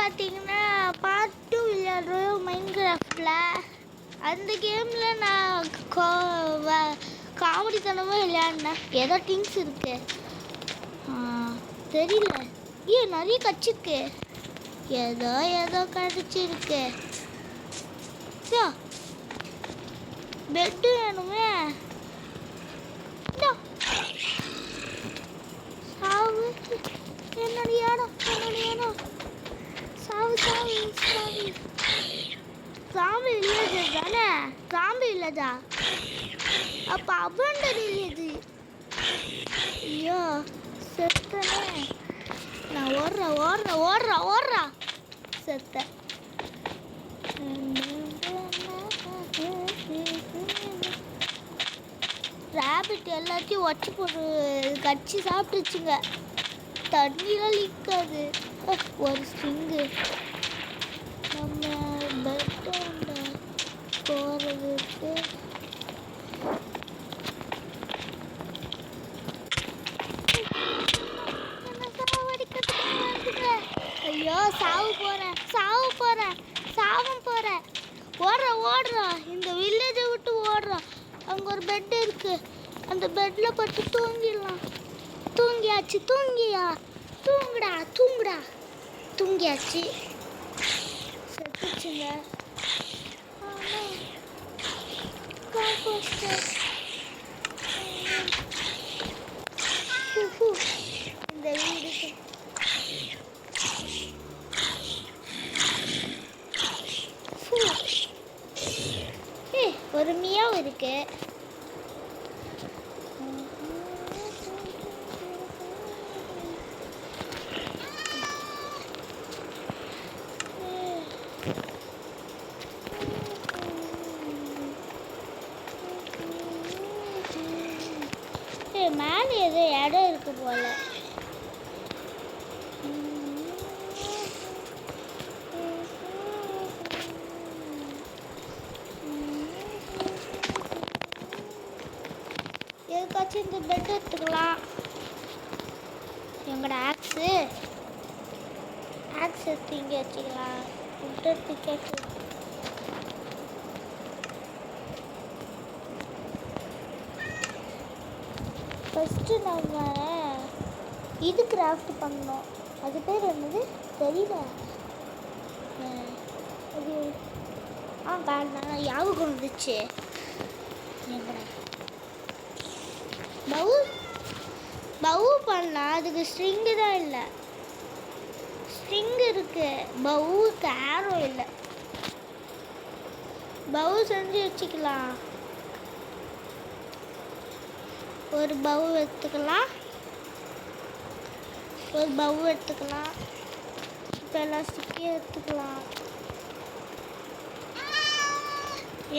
பார்த்தீங்கன்னா பார்ட் 2 விளையாடுறோம் மைன்கிராஃப்டில். அந்த கேமில் நான் காமெடித்தனமாக விளையாடினேன். ஏதோ திங்ஸ் இருக்கு தெரியல. ஏன் நிறைய கச்சிருக்கு. ஏதோ கடிச்சிருக்கு. பெட்டு வேணுமே. சாவு என்னுடைய இடம். சாவு சாமி இல்லது தானே. சாமி இல்லதா அப்போ அபண்டர் இல்லது. ஐயோ செத்தனே. நான் ஓடுறா செத்தேன். ரேபிட் எல்லாத்தையும் வச்சு போட்டு கடிச்சு சாப்பிட்டுச்சுங்க. தண்ணியெல்லாம் லீக்காது. ஒரு ஸ்ட்ரிங்கு நம்ம பெட்டாண்ட போகிறதுக்கு ஐயோ சாவு போகிறேன். ஓடுறோம். இந்த வில்லேஜை விட்டு ஓடுறோம். அங்கே ஒரு பெட் இருக்கு. அந்த பெட்டில் பட்டு தூங்கிடலாம். தூங்குடா. தூங்கியாச்சு. செத்துச்சுங்க. இந்த வீடுக்கு ஒரு மியாவும் இருக்கு. மேலே ஏதோ இடம் இருக்கு போல. எதுக்காச்சும் இந்த பெட் எடுத்துக்கலாம். எங்களோட ஆக்ஸ் எடுத்து இங்கே வச்சுக்கலாம். ஃபஸ்ட்டு நம்ம இது கிராஃப்ட் பண்ணோம். அது பேர் என்னது தெரியல. அது ஞாபகம் வந்துச்சு. பவு பண்ணலாம். அதுக்கு ஸ்ட்ரிங்கு தான் இல்லை. ஸ்ட்ரிங் இருக்கு, பவுக்கு ஆரோ இல்லை. பவு செஞ்சு வச்சுக்கலாம். ஒரு பவு எடுத்துக்கலாம். இப்போ எல்லாம் ஸ்டிக்கே எடுத்துக்கலாம்.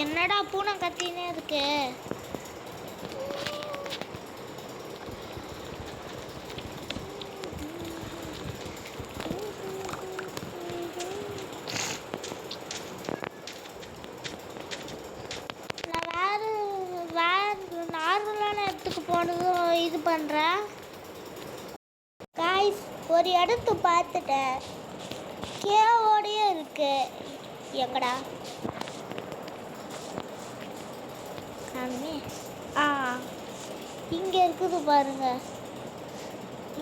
என்னடா பூனை கத்தினே இருக்கு. நார்மலான இடத்துக்கு போனதும் இது பண்ணுறேன். காய்ஸ் ஒரு இடத்த பார்த்துட்டேன். கேவோடையே இருக்கு. எங்கடா இங்கே இருக்குது பாருங்க.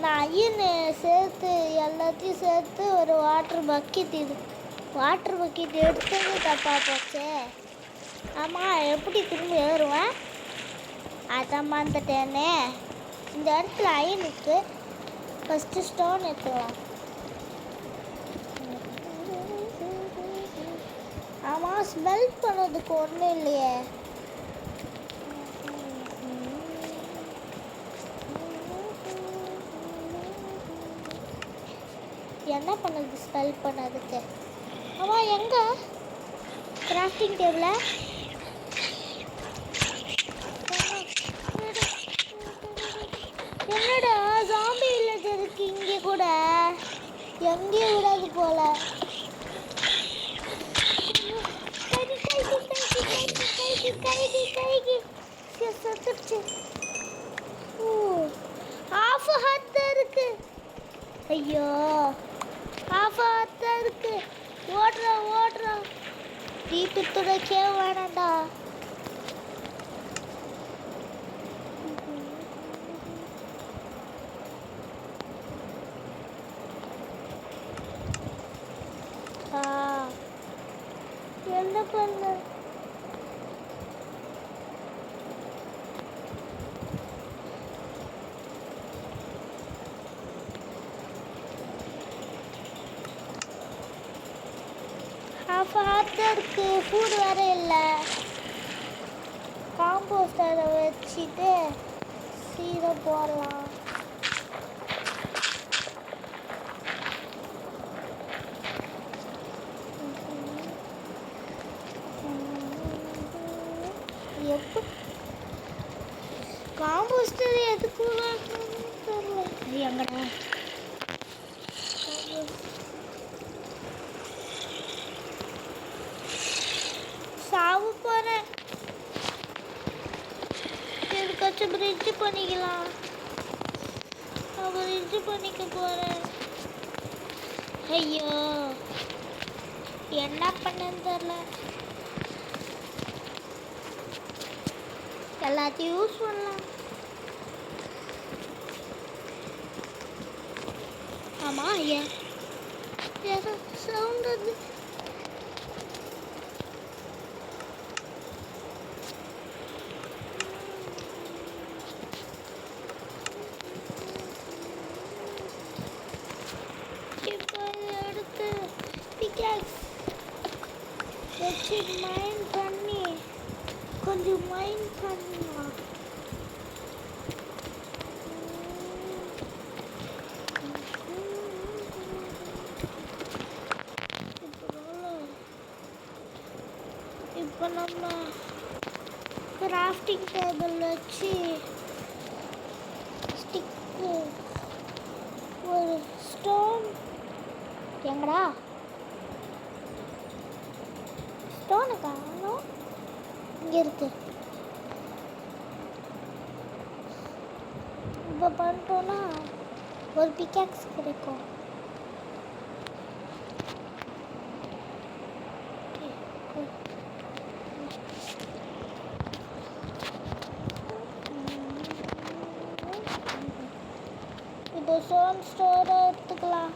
நான் ஐயனை சேர்த்து எல்லாத்தையும் சேர்த்து ஒரு வாட்டர் பக்கெட் எடுத்தது தப்பாக போச்சே. ஆமாம், எப்படி திரும்பி ஏறுவேன்? அதான் மறந்துட்டேனே. இந்த இடத்துல அயனுக்கு ஃபஸ்ட்டு ஸ்டோன் எடுத்துக்கலாம். ஆமாம், ஸ்மெல் பண்ணதுக்கு ஒன்றும் இல்லையே. என்ன பண்ணுது ஸ்மெல் பண்ணதுக்கு? ஆமாம், எங்கே கிராஃப்டிங் டேபிள? என்னடா ஜாம்பி வில்லேஜ் இருக்கு இங்கே கூட. எங்கேயும் விடாது போல. கைக்கு செத்துருச்சு. ஆஃப் ஹார்ட் தான் இருக்கு. ஐயோ, ஆஃப் ஹார்ட் தான் இருக்கு. ஓடுறா ஓடுறா. தீப்பு துடைக்கே வேணாண்டா. என்ன பண்ண? ஹாஃப் தான் இருக்கு. ஃபுட் வேற இல்லை. காம்போஸ்டரை வச்சுட்டு சீரை போடலாம். எப்போ காம்போஸ்டர் எதுக்கு தெரியல. எங்கடா சாவு போறேன். எதுக்காச்சும் பிரிட்ஜ் பண்ணிக்கலாம். நான் பிரிட்ஜ் பண்ணிக்க போறேன். ஐயோ என்ன பண்ணன்னு தெரியல. எல்லாத்தையும் யூஸ் பண்ணலாம். ஆமா ஏன் ஏதோ சவுண்ட் அது. இப்போ எடுத்து பிக்காக்ஸ் வச்சு மைண்ட் பண்ணி கொஞ்சம் மைண்ட் பண்ணலாம். இப்போ நம்ம கிராஃப்டிங் டேபிள் வச்சு ஸ்டிக்கு ஒரு ஸ்டோன். எங்கடா ஸ்டோனு காணோம். இங்கே இருக்கு. இப்போ பண்ணிட்டோன்னா ஒரு பிக்காக்ஸ் கிடைக்கும். இப்போ ஸ்டோன் ஸ்டோரை எடுத்துக்கலாம்.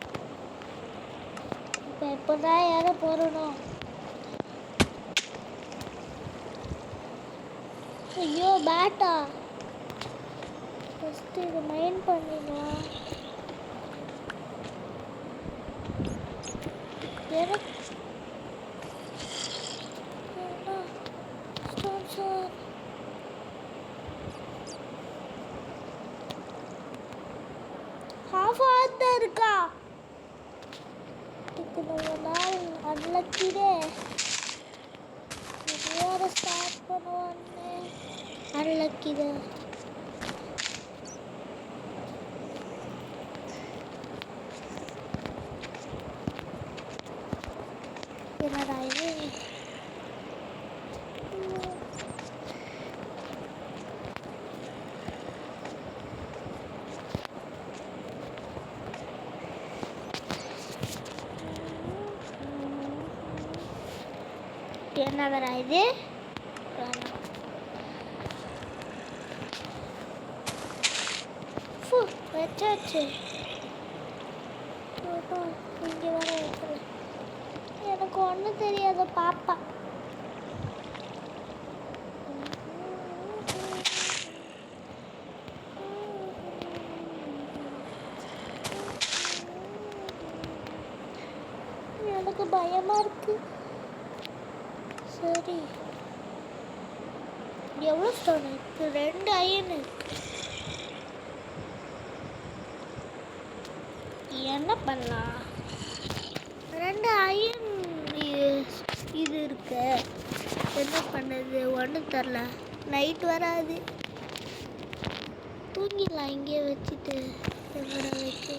இப்போ எப்போதான் யாரும் போடணும். ஐயோ பேட்டா. ஃபஸ்ட்டு இது மைண்ட் பண்ணிடலாம். எனக்கு ஸ்டோன் சார் ஹாஃப் ஹவர் தான் இருக்கா. இதுக்கு நம்ம நாள் அன்லக்கிடே. வேறு ஸ்டார்ட் பண்ணுவான்னு அன்லக்கிது. என்னடா இது. என்னடா இது. வச்சாச்சு. இங்கே வர வைக்கல. எனக்கு ஒன்றும் தெரியாத பாப்பா. எனக்கு பயமா இருக்கு. சரி எவ்வளோ ஸ்டோன் இருக்கு? 2 அயன் இருக்கு. என்ன பண்ணலாம்? 2 அயன் இது இருக்கு. என்ன பண்ணது ஒன்றும் தெரில. நைட் வராது. தூங்கிடலாம் இங்கே வச்சுட்டு. எங்கடா வச்சு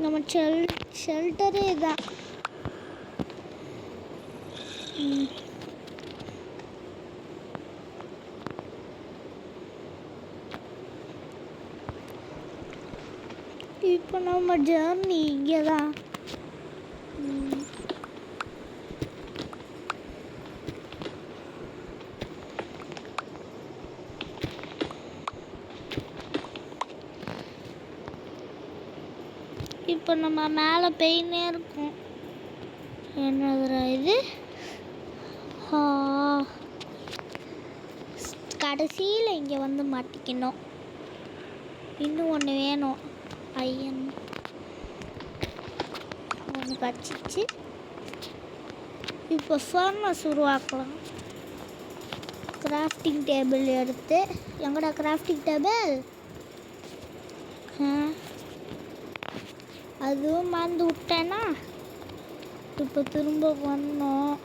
நம்ம ஷெல்டரே தான். இப்போ நம்ம ஜர்னி இங்கே தான். இப்போ நம்ம மேலே பெயினே இருக்கும். என்னதுடா இது? கடைசியில் இங்கே வந்து மாட்டிக்கணும். இன்னும் ஒன்று வேணும். ஐயன் ஒன்று கடிச்சிச்சு. இப்போ ஃபர்னஸ் உருவாக்கலாம். கிராஃப்டிங் டேபிள் எடுத்து, எங்கடா கிராஃப்டிங் டேபிள்? அதுவும் மறந்து விட்டேன்னா இப்போ திரும்ப பண்ணோம்.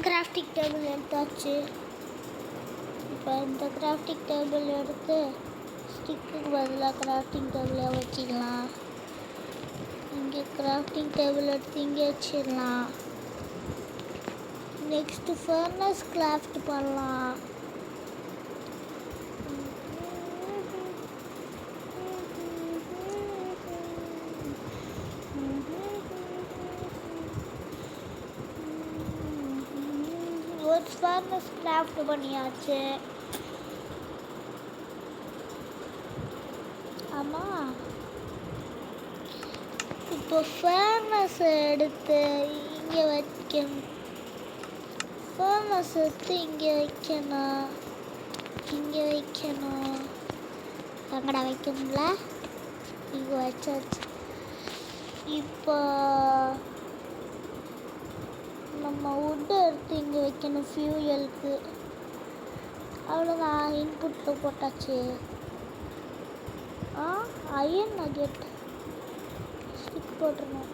கிராஃப்டிங் டேபிள் எடுத்தாச்சு. இப்போ இந்த கிராஃப்டிங் டேபிள் எடுத்து ஸ்டிக்குக்கு பதிலாக கிராஃப்டிங் டேபிளை வச்சுக்கலாம். இங்கே கிராஃப்டிங் டேபிள் எடுத்து இங்கே வச்சிடலாம். நெக்ஸ்ட்டு ஃபர்னஸ் கிராஃப்ட் பண்ணலாம். ஒரு ஃபர்னஸ் கிராஃப்ட் பண்ணியாச்சு. ஆமாம், இப்போ ஃபர்னஸ் எடுத்து இங்கே வைக்கணும். ஃபர்னஸ் எடுத்து இங்கே வைக்கணும். எங்கடா வைக்கணும்ல? இங்கே வச்சாச்சு. இப்போ நம்ம வுட்டு எடுத்து இங்கே வைக்கணும் ஃபியூயலுக்கு. அவ்வளோதான், இன்புட்டில் போட்டாச்சு. அயன் நகெட் ஸ்டிக் போட்டுருணும்.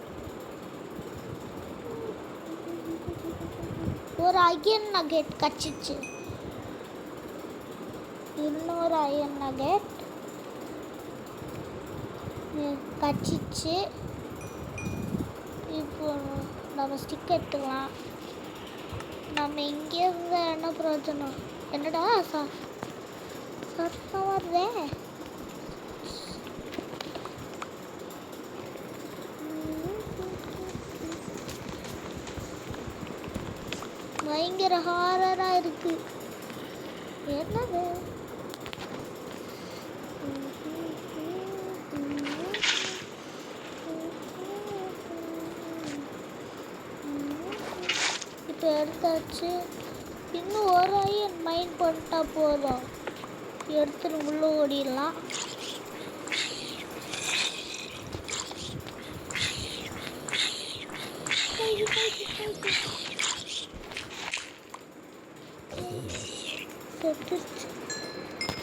ஒரு அயன் நகெட் கச்சிச்சு. இன்னொரு அயன் நகெட் கச்சிச்சு. இப்போ நம்ம ஸ்டிக் எடுத்துக்கலாம். நம்ம இங்கே இருந்தா என்ன பிரயோஜனம்? என்னடா சத்தம் வருதே. பயங்கர ஹாரராக இருக்கு. என்னது? இப்போ எடுத்தாச்சு. இன்னும் ஒரு அயன் மைண்ட் பண்ணிட்டா போதும். எடுத்துட்டு உள்ள ஓடிடலாம்.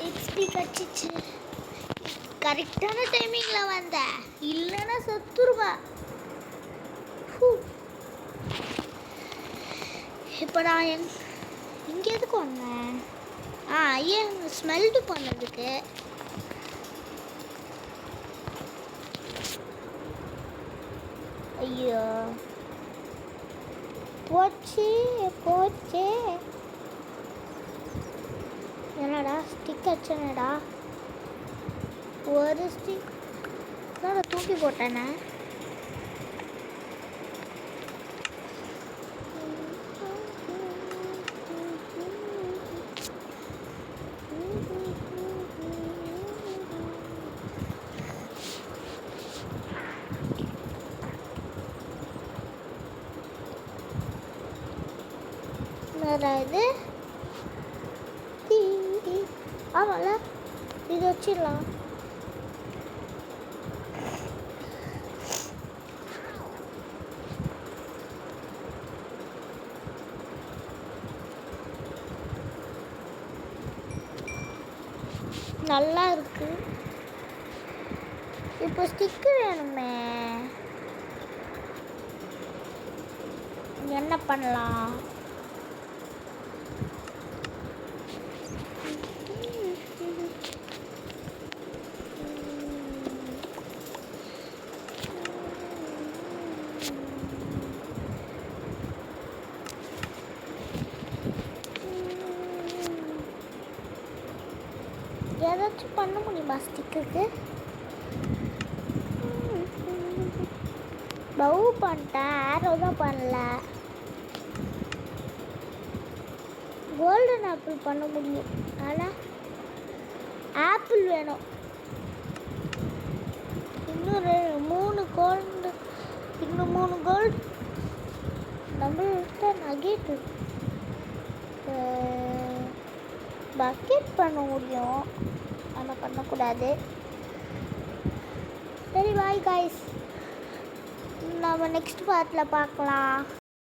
எக்ஸ்பி கட்சிச்சு. கரெக்டான டைமிங்கில் வந்த, இல்லைன்னா செத்துருவா. இப்போ நான் இங்கே எதுக்கு வந்தேன்? ஏன் ஸ்மெல்டு பண்ணதுக்கு. ஐயோ போச்சு. என்னடா ஸ்டிக் வச்சனடா? ஒரு ஸ்டிக் தான் தூக்கி போட்டேனே. இது ஆமாம்ல, இது வச்சிடலாம். நல்லா இருக்கு. இப்போ ஸ்டிக்கு வேணுமே, என்ன பண்ணலாம்? ஏதாச்சும் பண்ண முடியுமா ஸ்டிக்குக்கு? பவு பண்ணிட்டேன், ஆரோ தான் பண்ணல. கோல்டன் ஆப்பிள் பண்ண முடியும், ஆனால் ஆப்பிள் வேணும். இன்னும் 3 கோல்டு, இன்னும் 3 கோல்டு. நம்மள்கிட்ட நகேட் பக்கெட் பண்ண முடியும், ஆனால் பண்ணக்கூடாது. சரி பாய் காய்ஸ், நம்ம நெக்ஸ்ட் பார்ட்டில் பார்க்கலாம்.